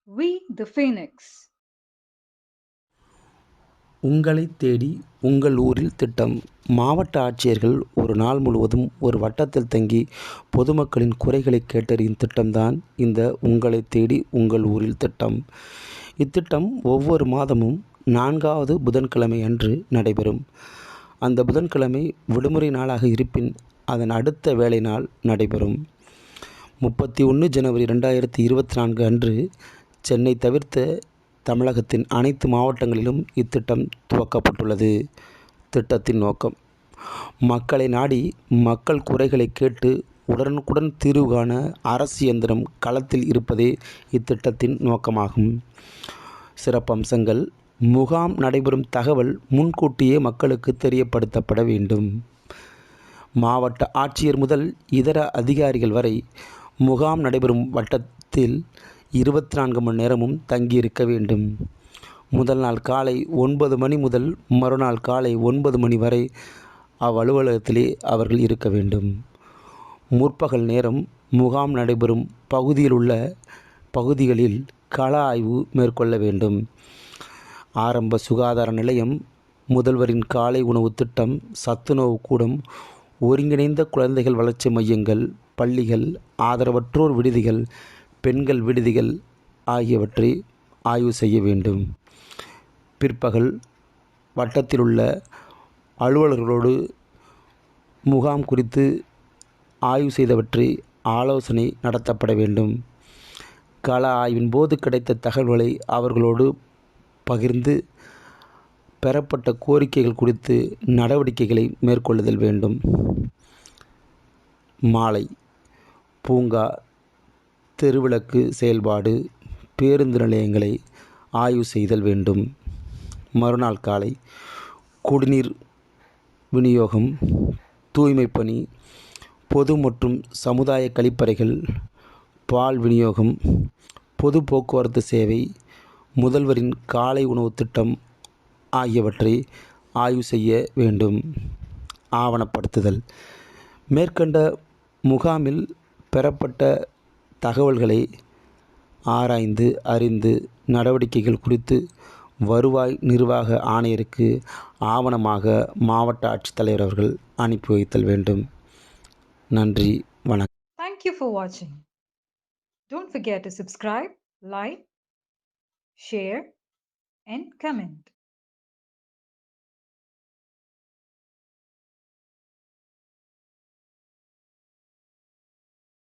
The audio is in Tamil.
We the Phoenix. உங்களைத் தேடி உங்கள் ஊரில் திட்டம். மாவட்ட ஆட்சியர்கள் ஒரு நாள் முழுவதும் ஒரு வட்டத்தில் தங்கி பொதுமக்களின் குறைகளை கேட்டறியும் திட்டம்தான் இந்த உங்களைத் தேடி உங்கள் ஊரில் திட்டம். இத்திட்டம் ஒவ்வொரு மாதமும் 4வது புதன்கிழமை அன்று நடைபெறும். அந்த புதன்கிழமை விடுமுறை நாளாக இருப்பின் அதன் அடுத்த வேலை நாள் நடைபெறும். 31 ஜனவரி 2024 அன்று சென்னை தவிர்த்த தமிழகத்தின் அனைத்து மாவட்டங்களிலும் இத்திட்டம் துவக்கப்பட்டுள்ளது. திட்டத்தின் நோக்கம்: மக்களை நாடி மக்கள் குறைகளை கேட்டு உடனுக்குடன் தீர்வு காண அரசு இயந்திரம் களத்தில் இருப்பதே இத்திட்டத்தின் நோக்கமாகும். சிறப்பம்சங்கள்: முகாம் நடைபெறும் தகவல் முன்கூட்டியே மக்களுக்கு தெரியப்படுத்தப்பட வேண்டும். மாவட்ட ஆட்சியர் முதல் இதர அதிகாரிகள் வரை முகாம் நடைபெறும் வட்டத்தில் 24 மணி நேரமும் தங்கியிருக்க வேண்டும். முதல் நாள் காலை 9 மணி முதல் மறுநாள் காலை 9 மணி வரை அவ்வலுவலகத்திலே அவர்கள் இருக்க வேண்டும். முற்பகல் நேரம் முகாம் நடைபெறும் பகுதியில் உள்ள பகுதிகளில் கள ஆய்வு மேற்கொள்ள வேண்டும். ஆரம்ப சுகாதார நிலையம், முதல்வரின் காலை உணவு திட்டம், சத்துணவு கூடம், ஒருங்கிணைந்த குழந்தைகள் வளர்ச்சி மையங்கள், பள்ளிகள், ஆதரவற்றோர் விடுதிகள், பெண்கள் விடுதிகள் ஆகியவற்றை ஆய்வு செய்ய வேண்டும். பிற்பகல் வட்டத்தில் உள்ள அலுவலர்களோடு முகாம் குறித்து ஆய்வு செய்தவற்றை ஆலோசனை நடத்தப்பட வேண்டும். கள ஆய்வின் போது கிடைத்த தகவல்களை அவர்களோடு பகிர்ந்து பெறப்பட்ட கோரிக்கைகள் குறித்து நடவடிக்கைகளை மேற்கொள்ளுதல் வேண்டும். மாலை பூங்கா, தெருவிளக்கு செயல்பாடு, பேருந்து நிலையங்களை ஆய்வு செய்தல் வேண்டும். மறுநாள் காலை குடிநீர் விநியோகம், தூய்மை பணி, பொது மற்றும் சமுதாய கழிப்பறைகள், பால் விநியோகம், பொது போக்குவரத்து சேவை, முதல்வரின் காலை உணவு திட்டம் ஆகியவற்றை ஆய்வு செய்ய வேண்டும். ஆவணப்படுத்துதல்: மேற்கண்ட முகாமில் பெறப்பட்ட தகவல்களை ஆராய்ந்து அறிந்து நடவடிக்கைகள் குறித்து வருவாய் நிர்வாக ஆணையருக்கு ஆவணமாக மாவட்ட ஆட்சித்தலைவர் அவர்கள் அனுப்பி வைத்தல் வேண்டும். நன்றி, வணக்கம். Thank you for watching. Don't forget to subscribe, like, share, and comment.